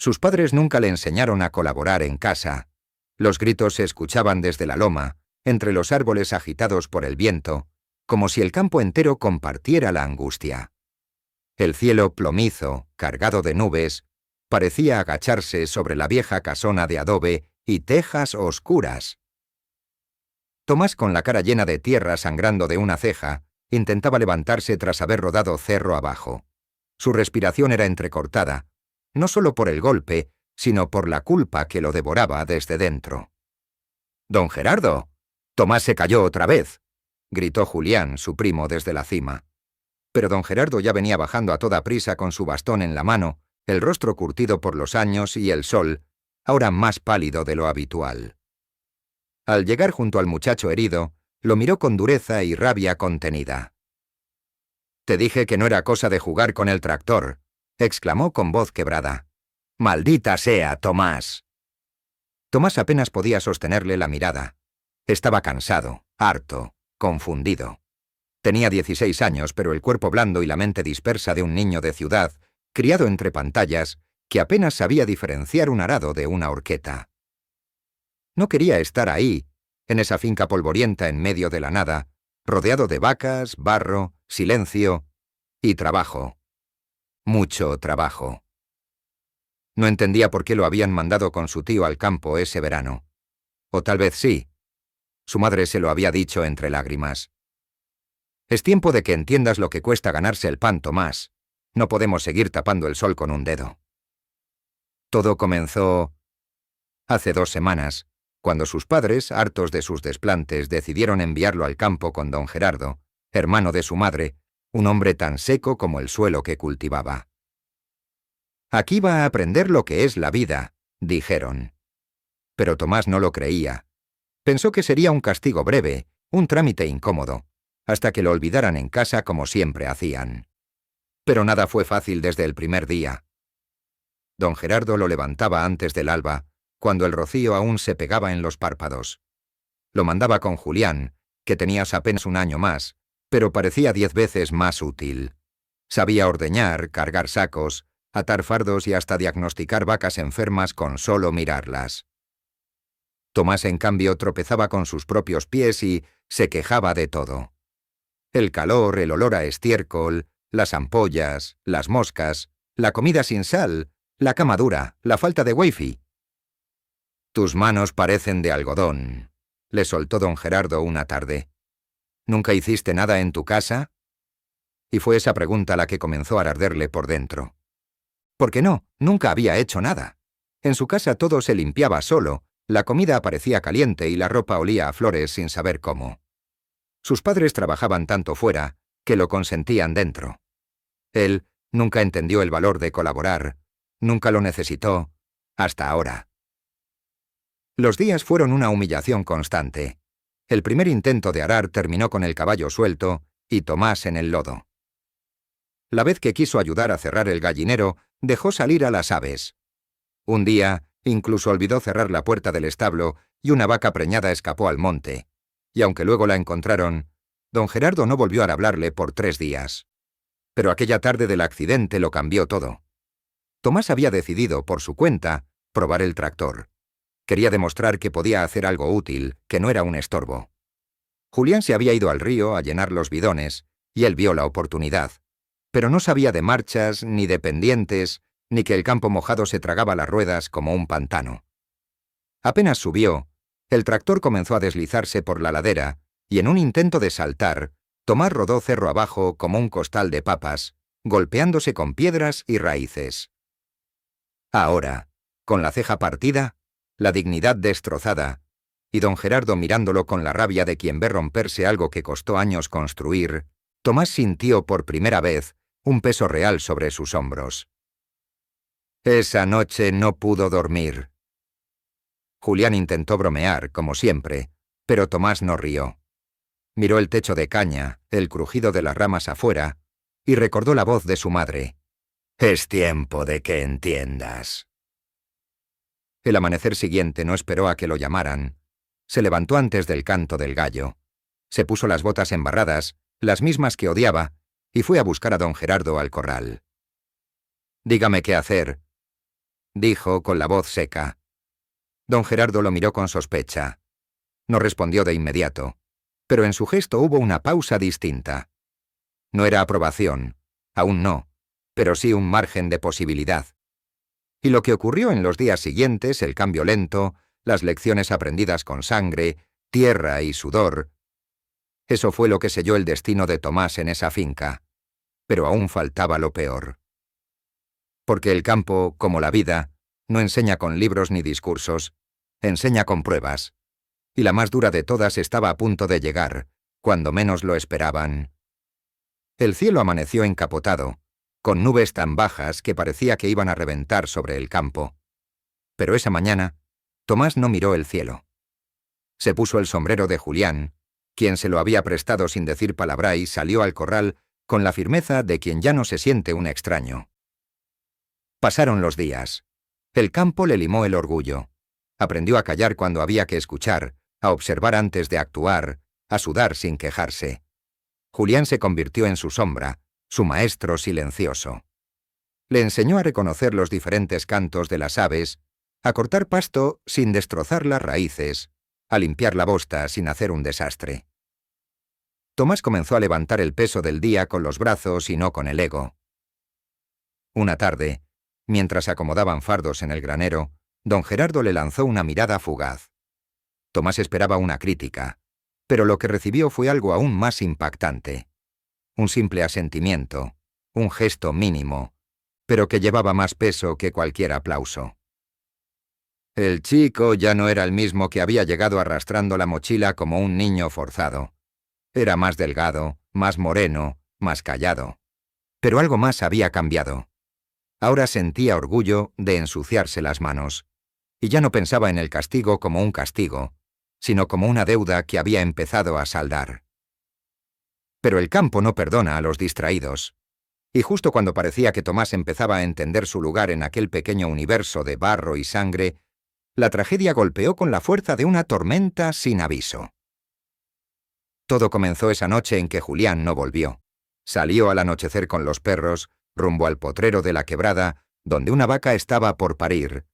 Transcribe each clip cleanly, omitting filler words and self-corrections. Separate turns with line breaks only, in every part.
Sus padres nunca le enseñaron a colaborar en casa. Los gritos se escuchaban desde la loma, entre los árboles agitados por el viento, como si el campo entero compartiera la angustia. El cielo plomizo, cargado de nubes, parecía agacharse sobre la vieja casona de adobe y tejas oscuras. Tomás, con la cara llena de tierra sangrando de una ceja, intentaba levantarse tras haber rodado cerro abajo. Su respiración era entrecortada, no solo por el golpe, sino por la culpa que lo devoraba desde dentro. «¡Don Gerardo! Tomás se cayó otra vez», gritó Julián, su primo, desde la cima. Pero don Gerardo ya venía bajando a toda prisa con su bastón en la mano, el rostro curtido por los años y el sol, ahora más pálido de lo habitual. Al llegar junto al muchacho herido, lo miró con dureza y rabia contenida. «Te dije que no era cosa de jugar con el tractor», exclamó con voz quebrada. «¡Maldita sea, Tomás!». Tomás apenas podía sostenerle la mirada. Estaba cansado, harto, confundido. Tenía 16 años, pero el cuerpo blando y la mente dispersa de un niño de ciudad, criado entre pantallas, que apenas sabía diferenciar un arado de una horqueta. No quería estar ahí, en esa finca polvorienta en medio de la nada, rodeado de vacas, barro, silencio y trabajo. Mucho trabajo. No entendía por qué lo habían mandado con su tío al campo ese verano. O tal vez sí. Su madre se lo había dicho entre lágrimas. «Es tiempo de que entiendas lo que cuesta ganarse el pan, Tomás. No podemos seguir tapando el sol con un dedo». Todo comenzó hace 2 semanas, cuando sus padres, hartos de sus desplantes, decidieron enviarlo al campo con don Gerardo, hermano de su madre, un hombre tan seco como el suelo que cultivaba. «Aquí va a aprender lo que es la vida», dijeron. Pero Tomás no lo creía. Pensó que sería un castigo breve, un trámite incómodo, hasta que lo olvidaran en casa como siempre hacían. Pero nada fue fácil desde el primer día. Don Gerardo lo levantaba antes del alba, cuando el rocío aún se pegaba en los párpados. Lo mandaba con Julián, que tenía apenas 1 año más, pero parecía 10 veces más útil. Sabía ordeñar, cargar sacos, atar fardos y hasta diagnosticar vacas enfermas con solo mirarlas. Tomás, en cambio, tropezaba con sus propios pies y se quejaba de todo. El calor, el olor a estiércol, las ampollas, las moscas, la comida sin sal, la cama dura, la falta de wifi. «Tus manos parecen de algodón», le soltó don Gerardo una tarde. «¿Nunca hiciste nada en tu casa?». Y fue esa pregunta la que comenzó a arderle por dentro. Porque no, nunca había hecho nada. En su casa todo se limpiaba solo, la comida aparecía caliente y la ropa olía a flores sin saber cómo. Sus padres trabajaban tanto fuera que lo consentían dentro. Él nunca entendió el valor de colaborar, nunca lo necesitó, hasta ahora. Los días fueron una humillación constante. El primer intento de arar terminó con el caballo suelto y Tomás en el lodo. La vez que quiso ayudar a cerrar el gallinero, dejó salir a las aves. Un día, incluso olvidó cerrar la puerta del establo y una vaca preñada escapó al monte. Y aunque luego la encontraron, don Gerardo no volvió a hablarle por 3 días. Pero aquella tarde del accidente lo cambió todo. Tomás había decidido, por su cuenta, probar el tractor. Quería demostrar que podía hacer algo útil, que no era un estorbo. Julián se había ido al río a llenar los bidones, y él vio la oportunidad. Pero no sabía de marchas, ni de pendientes, ni que el campo mojado se tragaba las ruedas como un pantano. Apenas subió, el tractor comenzó a deslizarse por la ladera, y en un intento de saltar, Tomás rodó cerro abajo como un costal de papas, golpeándose con piedras y raíces. Ahora, con la ceja partida, la dignidad destrozada, y don Gerardo mirándolo con la rabia de quien ve romperse algo que costó años construir, Tomás sintió por primera vez un peso real sobre sus hombros. Esa noche no pudo dormir. Julián intentó bromear, como siempre, pero Tomás no rió. Miró el techo de caña, el crujido de las ramas afuera, y recordó la voz de su madre. «Es tiempo de que entiendas». El amanecer siguiente no esperó a que lo llamaran. Se levantó antes del canto del gallo. Se puso las botas embarradas, las mismas que odiaba, y fue a buscar a don Gerardo al corral. «Dígame qué hacer». dijo con la voz seca. Don Gerardo lo miró con sospecha. No respondió de inmediato, pero en su gesto hubo una pausa distinta. No era aprobación, aún no, pero sí un margen de posibilidad. Y lo que ocurrió en los días siguientes, el cambio lento, las lecciones aprendidas con sangre, tierra y sudor, eso fue lo que selló el destino de Tomás en esa finca. Pero aún faltaba lo peor. Porque el campo, como la vida, no enseña con libros ni discursos, enseña con pruebas. Y la más dura de todas estaba a punto de llegar, cuando menos lo esperaban. El cielo amaneció encapotado, con nubes tan bajas que parecía que iban a reventar sobre el campo. Pero esa mañana, Tomás no miró el cielo. Se puso el sombrero de Julián, quien se lo había prestado sin decir palabra, y salió al corral con la firmeza de quien ya no se siente un extraño. Pasaron los días. El campo le limó el orgullo. Aprendió a callar cuando había que escuchar, a observar antes de actuar, a sudar sin quejarse. Julián se convirtió en su sombra, su maestro silencioso. Le enseñó a reconocer los diferentes cantos de las aves, a cortar pasto sin destrozar las raíces, a limpiar la bosta sin hacer un desastre. Tomás comenzó a levantar el peso del día con los brazos y no con el ego. Una tarde, mientras acomodaban fardos en el granero, don Gerardo le lanzó una mirada fugaz. Tomás esperaba una crítica, pero lo que recibió fue algo aún más impactante. Un simple asentimiento, un gesto mínimo, pero que llevaba más peso que cualquier aplauso. El chico ya no era el mismo que había llegado arrastrando la mochila como un niño forzado. Era más delgado, más moreno, más callado. Pero algo más había cambiado. Ahora sentía orgullo de ensuciarse las manos, y ya no pensaba en el castigo como un castigo, sino como una deuda que había empezado a saldar. Pero el campo no perdona a los distraídos. Y justo cuando parecía que Tomás empezaba a entender su lugar en aquel pequeño universo de barro y sangre, la tragedia golpeó con la fuerza de una tormenta sin aviso. Todo comenzó esa noche en que Julián no volvió. Salió al anochecer con los perros, rumbo al potrero de la quebrada, donde una vaca estaba por parir.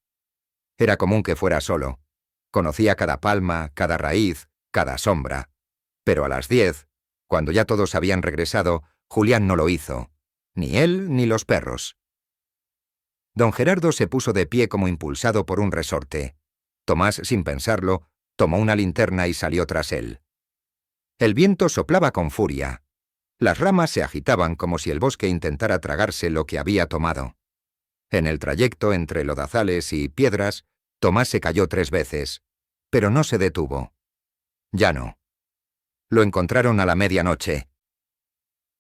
Era común que fuera solo. Conocía cada palma, cada raíz, cada sombra. Pero a las 10, cuando ya todos habían regresado, Julián no lo hizo. Ni él ni los perros. Don Gerardo se puso de pie como impulsado por un resorte. Tomás, sin pensarlo, tomó una linterna y salió tras él. El viento soplaba con furia. Las ramas se agitaban como si el bosque intentara tragarse lo que había tomado. En el trayecto entre lodazales y piedras, Tomás se cayó 3 veces, pero no se detuvo. Ya no. Lo encontraron a la medianoche.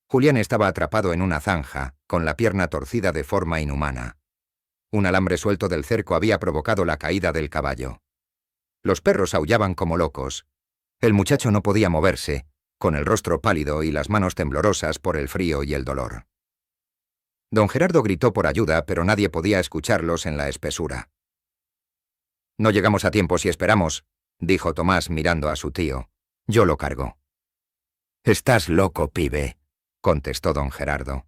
Julián estaba atrapado en una zanja, con la pierna torcida de forma inhumana. Un alambre suelto del cerco había provocado la caída del caballo. Los perros aullaban como locos. El muchacho no podía moverse, con el rostro pálido y las manos temblorosas por el frío y el dolor. Don Gerardo gritó por ayuda, pero nadie podía escucharlos en la espesura. «No llegamos a tiempo si esperamos», dijo Tomás mirando a su tío. «Yo lo cargo». «Estás loco, pibe», contestó don Gerardo.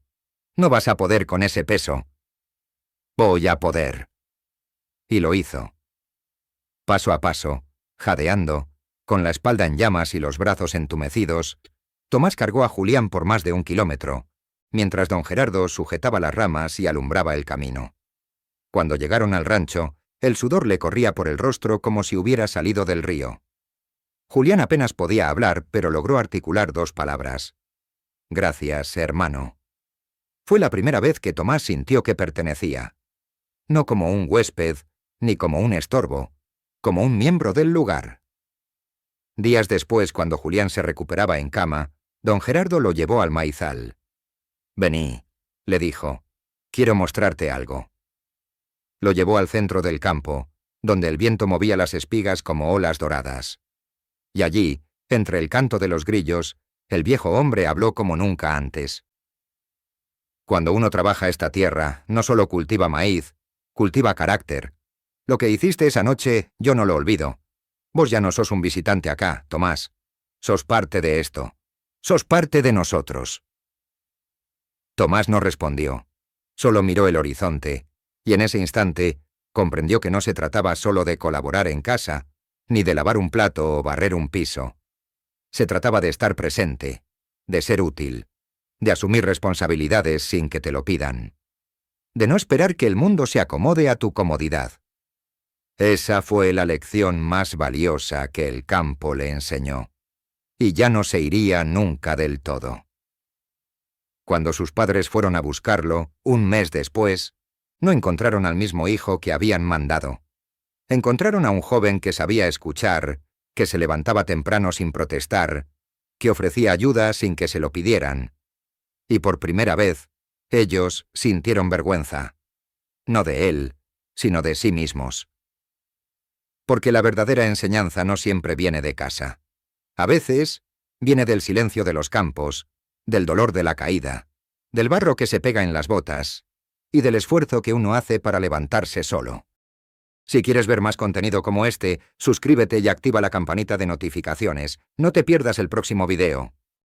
«No vas a poder con ese peso». «Voy a poder». Y lo hizo. Paso a paso, jadeando, con la espalda en llamas y los brazos entumecidos, Tomás cargó a Julián por más de 1 kilómetro, mientras don Gerardo sujetaba las ramas y alumbraba el camino. Cuando llegaron al rancho, el sudor le corría por el rostro como si hubiera salido del río. Julián apenas podía hablar, pero logró articular 2 palabras. «Gracias, hermano». Fue la primera vez que Tomás sintió que pertenecía. No como un huésped, ni como un estorbo, como un miembro del lugar. Días después, cuando Julián se recuperaba en cama, don Gerardo lo llevó al maizal. «Vení», le dijo, «quiero mostrarte algo». Lo llevó al centro del campo, donde el viento movía las espigas como olas doradas. Y allí, entre el canto de los grillos, el viejo hombre habló como nunca antes. «Cuando uno trabaja esta tierra, no solo cultiva maíz, cultiva carácter. Lo que hiciste esa noche, yo no lo olvido. Vos ya no sos un visitante acá, Tomás. Sos parte de esto. Sos parte de nosotros». Tomás no respondió. Solo miró el horizonte, y en ese instante, Comprendió que no se trataba solo de colaborar en casa, ni de lavar un plato o barrer un piso. Se trataba de estar presente, de ser útil, de asumir responsabilidades sin que te lo pidan, de no esperar que el mundo se acomode a tu comodidad. Esa fue la lección más valiosa que el campo le enseñó, y ya no se iría nunca del todo. Cuando sus padres fueron a buscarlo, un mes después, no encontraron al mismo hijo que habían mandado. Encontraron a un joven que sabía escuchar, que se levantaba temprano sin protestar, que ofrecía ayuda sin que se lo pidieran. Y por primera vez, ellos sintieron vergüenza. No de él, sino de sí mismos. Porque la verdadera enseñanza no siempre viene de casa. A veces, viene del silencio de los campos, del dolor de la caída, del barro que se pega en las botas, y del esfuerzo que uno hace para levantarse solo. Si quieres ver más contenido como este, suscríbete y activa la campanita de notificaciones. No te pierdas el próximo video.